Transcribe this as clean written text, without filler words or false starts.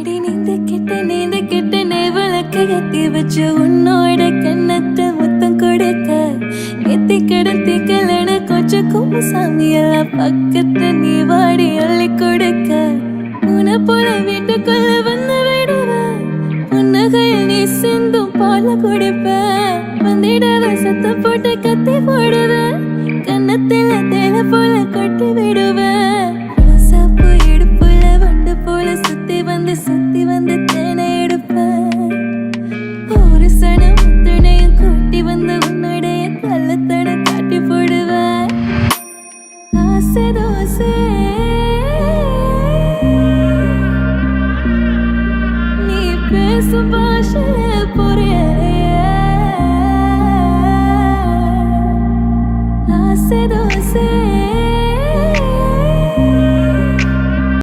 நீந்து கிட்ட விளக்கு கத்தி வச்சு உன்னோட கண்ணத்தை முத்தம் கொடுக்க எத்தி கடன் திக்கலன கொஞ்சம் கும்பசாமி எல்லாம் பக்கத்து நீ வாடி அள்ளி கொடுக்க உன போல வீட்டுக்குள்ள